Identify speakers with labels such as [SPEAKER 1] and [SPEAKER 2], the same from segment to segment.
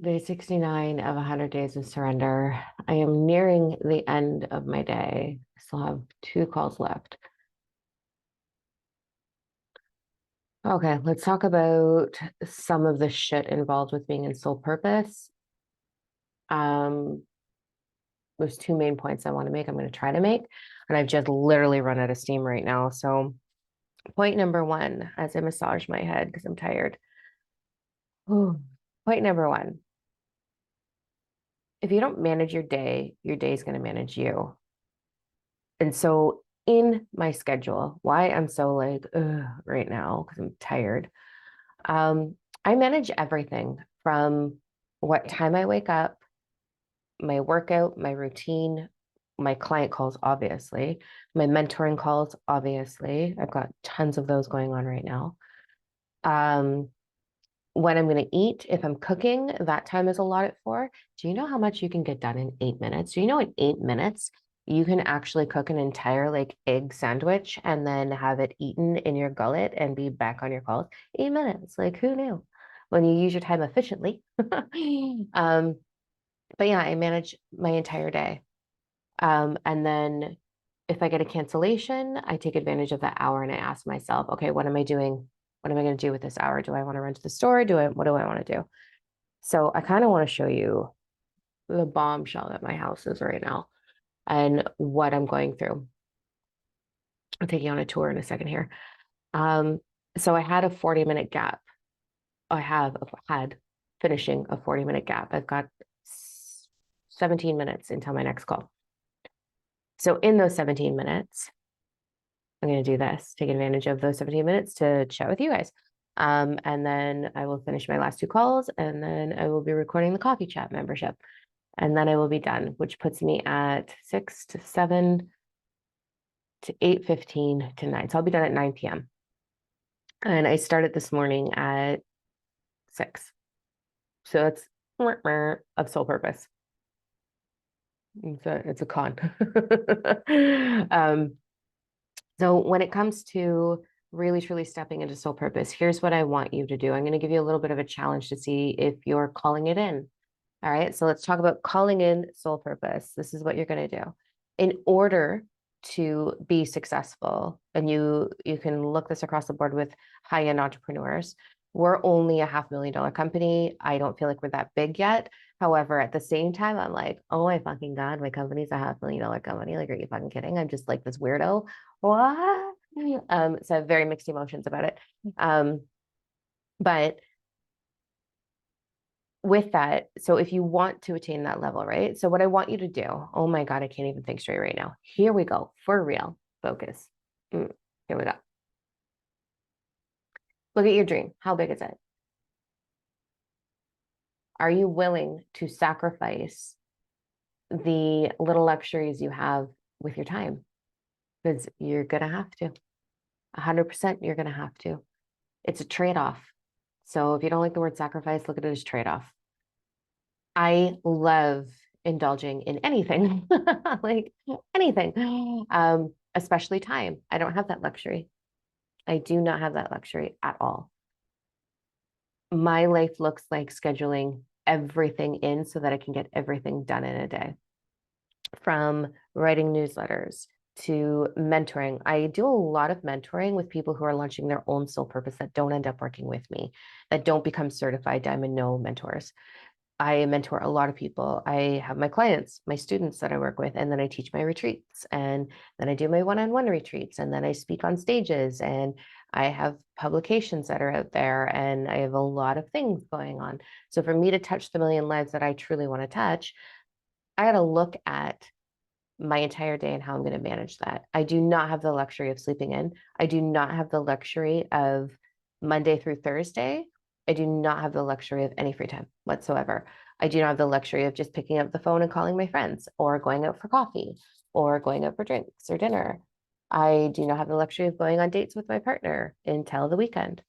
[SPEAKER 1] Day 69 of 100 Days of Surrender. I am nearing the end of my day. I still have 2 calls left. Okay, let's talk about some of the shit involved with being in soul purpose. Um, there's 2 main points I want to make. I'm going to try to make, and I've just literally run out of steam right now. So, point number one, as I massage my head because I'm tired. Ooh. Point number one, if you don't manage your day is going to manage you. And so in my schedule, why I'm so like right now, because I'm tired, I manage everything from what time I wake up, my workout, my routine, my client calls, obviously, my mentoring calls, obviously. I've got tons of those going on right now. Um, when I'm going to eat, if I'm cooking, that time is allotted for. Do you know how much you can get done in 8 minutes? Do you know in 8 minutes, you can actually cook an entire like egg sandwich and then have it eaten in your gullet and be back on your calls? 8 minutes. Like who knew? When you use your time efficiently. um, but yeah, I manage my entire day. And then if I get a cancellation, I take advantage of that hour and I ask myself, okay, what am I doing? What am I going to do with this hour? Do I want to run to the store? What do I want to do? So I kind of want to show you the bombshell that my house is right now and what I'm going through. I'll take you on a tour in a second here. Um, so I had a 40-minute gap. I have had finishing a 40-minute gap. I've got 17 minutes until my next call. So in those 17 minutes, I'm going to do this, take advantage of those 17 minutes to chat with you guys. And then I will finish my last 2 calls and then I will be recording the coffee chat membership. And then I will be done, which puts me at 6 to 7 to 8:15 to 9. So I'll be done at 9 p.m. And I started this morning at 6. So it's of soul purpose. It's a con. um, So when it comes to really truly stepping into soul purpose, here's what I want you to do. I'm going to give you a little bit of a challenge to see if you're calling it in. All right. So let's talk about calling in soul purpose. This is what you're going to do. In order to be successful, and you can look this across the board with high-end entrepreneurs. We're only a $500,000 company. I don't feel like we're that big yet. However, at the same time, I'm like, oh my fucking God, my company's a $500,000 company. Like, are you fucking kidding? I'm just like this weirdo. What? So I have very mixed emotions about it. But with that, so if you want to attain that level, right? So what I want you to do, oh my God, I can't even think straight right now. Here we go. For real. Focus. Here we go. Look at your dream. How big is it? Are you willing to sacrifice the little luxuries you have with your time? Because you're going to have to. 100% you're going to have to. It's a trade-off. So if you don't like the word sacrifice, look at it as trade-off. I love indulging in anything, like anything, especially time. I don't have that luxury. I do not have that luxury at all. My life looks like scheduling everything in so that I can get everything done in a day, from writing newsletters to mentoring. I do a lot of mentoring with people who are launching their own soul purpose that don't end up working with me, that don't become certified Diamond No mentors. I mentor a lot of people. I have my clients, my students that I work with, and then I teach my retreats, and then I do my one-on-one retreats, and then I speak on stages, and I have publications that are out there, and I have a lot of things going on. So for me to touch the million lives that I truly want to touch, I got to look at my entire day and how I'm going to manage that. I do not have the luxury of sleeping in. I do not have the luxury of Monday through Thursday. I do not have the luxury of any free time whatsoever. I do not have the luxury of just picking up the phone and calling my friends or going out for coffee or going out for drinks or dinner. I do not have the luxury of going on dates with my partner until the weekend.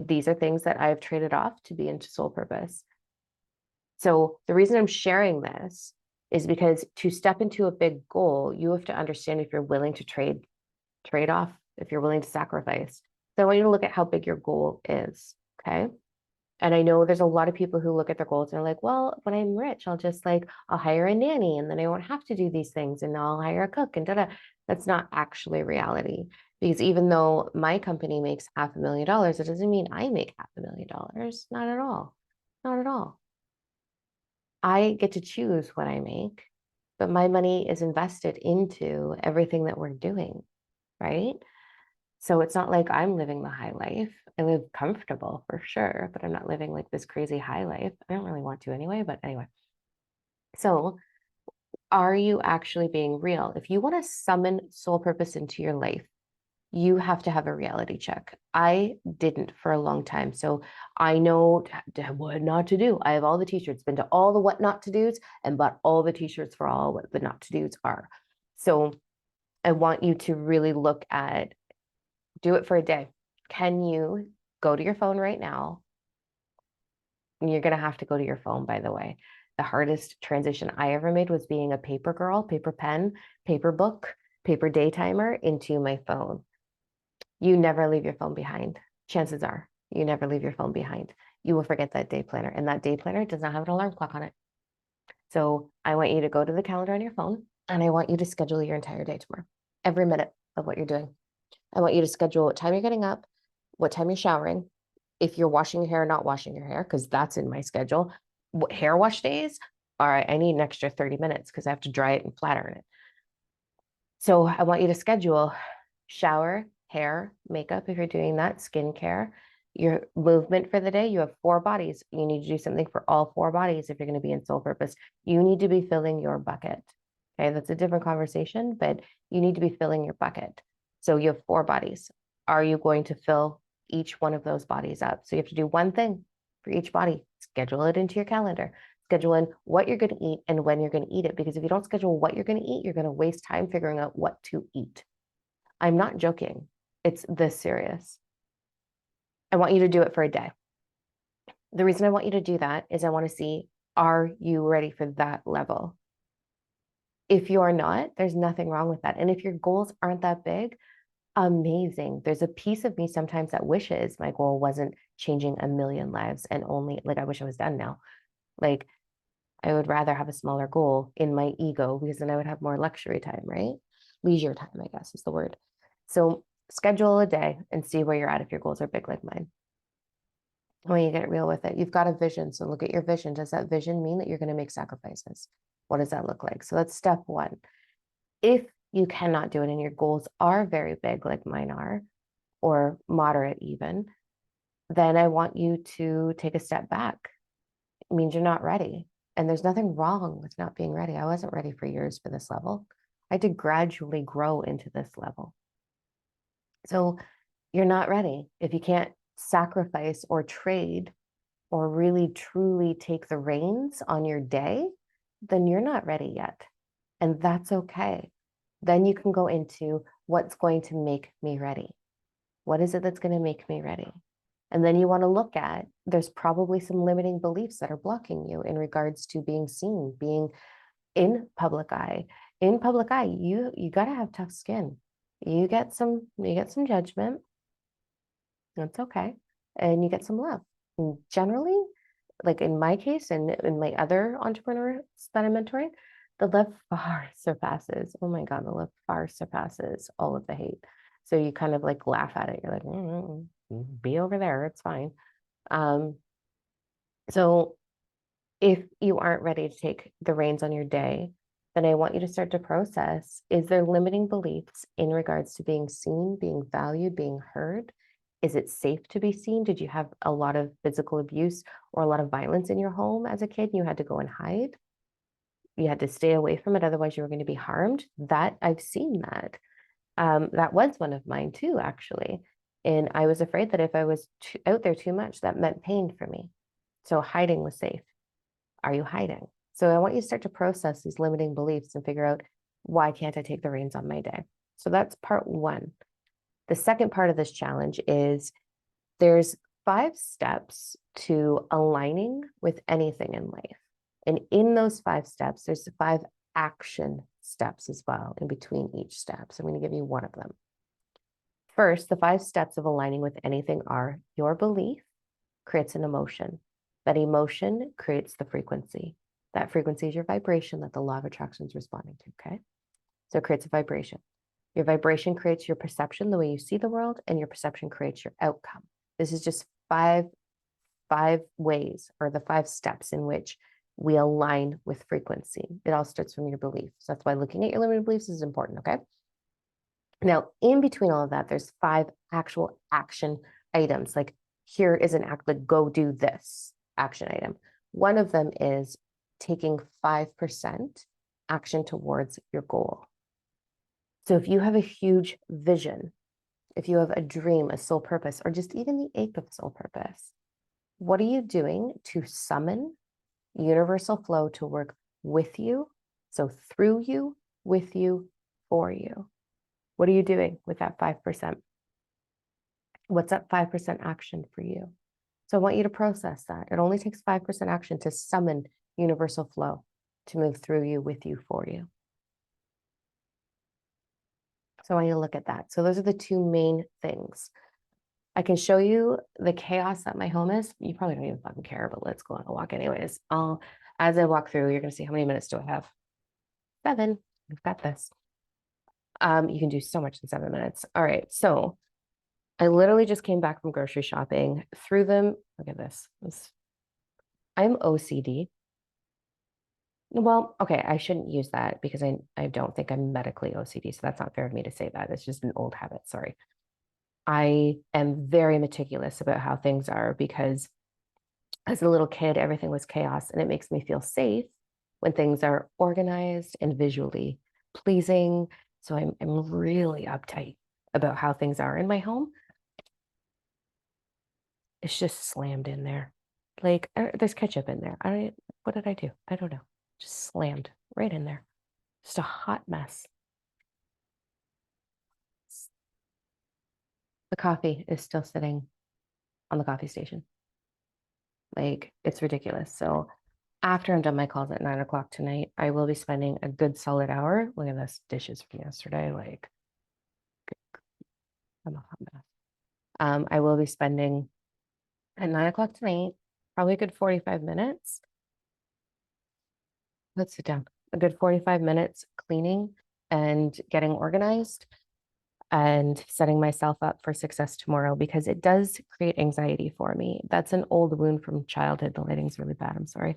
[SPEAKER 1] These are things that I've traded off to be into soul purpose. So the reason I'm sharing this is because to step into a big goal, you have to understand if you're willing to trade off, if you're willing to sacrifice. So I want you to look at how big your goal is. Okay. And I know there's a lot of people who look at their goals and are like, well, when I'm rich, I'll hire a nanny and then I won't have to do these things and I'll hire a cook and da-da. That's not actually reality. Because even though my company makes $500,000, it doesn't mean I make $500,000. Not at all. Not at all. I get to choose what I make, but my money is invested into everything that we're doing, right? So it's not like I'm living the high life. I live comfortable for sure, but I'm not living like this crazy high life. I don't really want to anyway, but anyway. So are you actually being real? If you want to summon soul purpose into your life, you have to have a reality check. I didn't for a long time. So I know what not to do. I have all the t-shirts, been to all the what not to do's and bought all the t-shirts for all what the not to do's are. So I want you to really look at, do it for a day. Can you go to your phone right now? You're going to have to go to your phone, by the way. The hardest transition I ever made was being a paper girl, paper pen, paper book, paper day timer into my phone. You never leave your phone behind. Chances are you never leave your phone behind. You will forget that day planner, and that day planner does not have an alarm clock on it. So I want you to go to the calendar on your phone and I want you to schedule your entire day tomorrow, every minute of what you're doing. I want you to schedule what time you're getting up, what time you're showering, if you're washing your hair or not washing your hair, because that's in my schedule. What hair wash days? All right, I need an extra 30 minutes because I have to dry it and flat iron it. So I want you to schedule shower, hair, makeup, if you're doing that, skincare, your movement for the day. You have 4 bodies. You need to do something for all 4 bodies if you're going to be in soul purpose. You need to be filling your bucket. Okay, that's a different conversation, but you need to be filling your bucket. So you have 4 bodies. Are you going to fill each one of those bodies up? So you have to do one thing for each body. Schedule it into your calendar. Schedule in what you're going to eat and when you're going to eat it. Because if you don't schedule what you're going to eat, you're going to waste time figuring out what to eat. I'm not joking. It's this serious. I want you to do it for a day. The reason I want you to do that is I want to see, are you ready for that level? If you're not, there's nothing wrong with that. And if your goals aren't that big, amazing. There's a piece of me sometimes that wishes my goal wasn't changing a million lives and only like I wish I was done now. Like I would rather have a smaller goal in my ego because then I would have more luxury time, right? Leisure time, I guess is the word. So schedule a day and see where you're at if your goals are big like mine. When you get real with it, you've got a vision. So look at your vision. Does that vision mean that you're going to make sacrifices? What does that look like? So that's step 1. If you cannot do it and your goals are very big like mine are, or moderate even, then I want you to take a step back. It means you're not ready. And there's nothing wrong with not being ready. I wasn't ready for years for this level. I had to gradually grow into this level. So you're not ready. If you can't sacrifice or trade or really truly take the reins on your day, then you're not ready yet. And that's okay. Then you can go into what's going to make me ready. What is it that's going to make me ready? And then you want to look at, there's probably some limiting beliefs that are blocking you in regards to being seen, being in public eye. In public eye, you got to have tough skin. You get some judgment. That's okay. And you get some love. And generally, like in my case and in my other entrepreneurs that I'm mentoring, the love far surpasses, oh my God, the love far surpasses all of the hate. So you kind of like laugh at it. You're like, be over there. It's fine. So if you aren't ready to take the reins on your day, then I want you to start to process, is there limiting beliefs in regards to being seen, being valued, being heard? Is it safe to be seen? Did you have a lot of physical abuse or a lot of violence in your home as a kid and you had to go and hide? You had to stay away from it, otherwise you were going to be harmed. That I've seen that. That was one of mine too, actually. And I was afraid that if I was out there too much, that meant pain for me. So hiding was safe. Are you hiding? So I want you to start to process these limiting beliefs and figure out, why can't I take the reins on my day? So that's part 1. The second part of this challenge is there's 5 steps to aligning with anything in life. And in those 5 steps, there's 5 action steps as well in between each step. So I'm going to give you one of them. First, the 5 steps of aligning with anything are your belief, creates an emotion. That emotion creates the frequency. That frequency is your vibration that the law of attraction is responding to, okay? So it creates a vibration. Your vibration creates your perception, the way you see the world, and your perception creates your outcome. This is just five ways, or the 5 steps in which we align with frequency. It all starts from your beliefs. So that's why looking at your limiting beliefs is important, okay? Now, in between all of that, there's 5 actual action items. Like, here is an act, like, go do this action item. One of them is taking 5% action towards your goal. So if you have a huge vision, if you have a dream, a soul purpose, or just even the ache of soul purpose, what are you doing to summon universal flow to work with you? So through you, with you, for you. What are you doing with that 5%? What's that 5% action for you? So I want you to process that. It only takes 5% action to summon universal flow to move through you, with you, for you. So I want you to look at that. So those are the 2 main things. I can show you the chaos that my home is. You probably don't even fucking care, but let's go on a walk anyways. As I walk through, you're going to see how many minutes do I have? 7. We've got this. You can do so much in 7 minutes. All right. So I literally just came back from grocery shopping, threw them. Look at this. I'm OCD. Well, okay, I shouldn't use that because I don't think I'm medically OCD. So that's not fair of me to say that. It's just an old habit. Sorry. I am very meticulous about how things are because as a little kid, everything was chaos, and it makes me feel safe when things are organized and visually pleasing. So I'm really uptight about how things are in my home. It's just slammed in there. Like, there's ketchup in there. What did I do? I don't know. Just slammed right in there. Just a hot mess. The coffee is still sitting on the coffee station. Like, it's ridiculous. So after I'm done my calls at 9 o'clock tonight, I will be spending a good solid hour. Look at this, dishes from yesterday. Like, I'm a hot mess. I will be spending at 9 o'clock tonight, probably a good 45 minutes. Let's sit down. A good 45 minutes cleaning and getting organized and setting myself up for success tomorrow, because it does create anxiety for me. That's an old wound from childhood. The lighting's really bad. I'm sorry.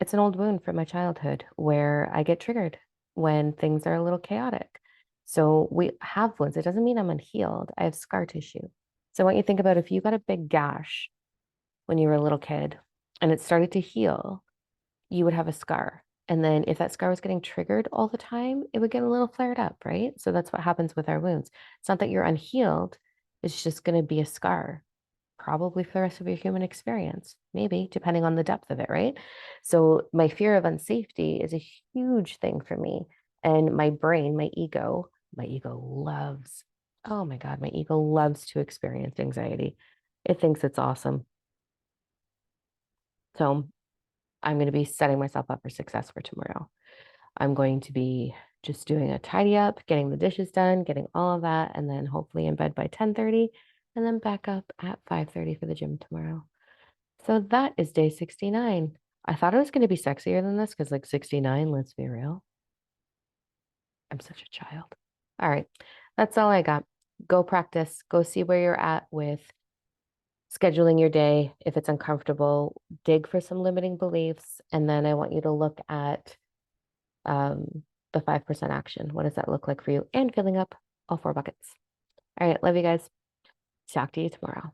[SPEAKER 1] It's an old wound from my childhood where I get triggered when things are a little chaotic. So we have wounds. It doesn't mean I'm unhealed. I have scar tissue. So I want you to think about, if you got a big gash when you were a little kid and it started to heal, you would have a scar. And then if that scar was getting triggered all the time, it would get a little flared up, right? So that's what happens with our wounds. It's not that you're unhealed. It's just going to be a scar, probably for the rest of your human experience, maybe depending on the depth of it, right? So my fear of unsafety is a huge thing for me. And my brain, my ego loves, oh my God, my ego loves to experience anxiety. It thinks it's awesome. So I'm going to be setting myself up for success for tomorrow. I'm going to be just doing a tidy up, getting the dishes done, getting all of that, and then hopefully in bed by 10:30, and then back up at 5:30 for the gym tomorrow. So that is day 69. I thought it was going to be sexier than this because, like, 69, let's be real. I'm such a child. All right. That's all I got. Go practice. Go see where you're at with scheduling your day. If it's uncomfortable, dig for some limiting beliefs. And then I want you to look at the 5% action. What does that look like for you? And filling up all 4 buckets. All right. Love you guys. Talk to you tomorrow.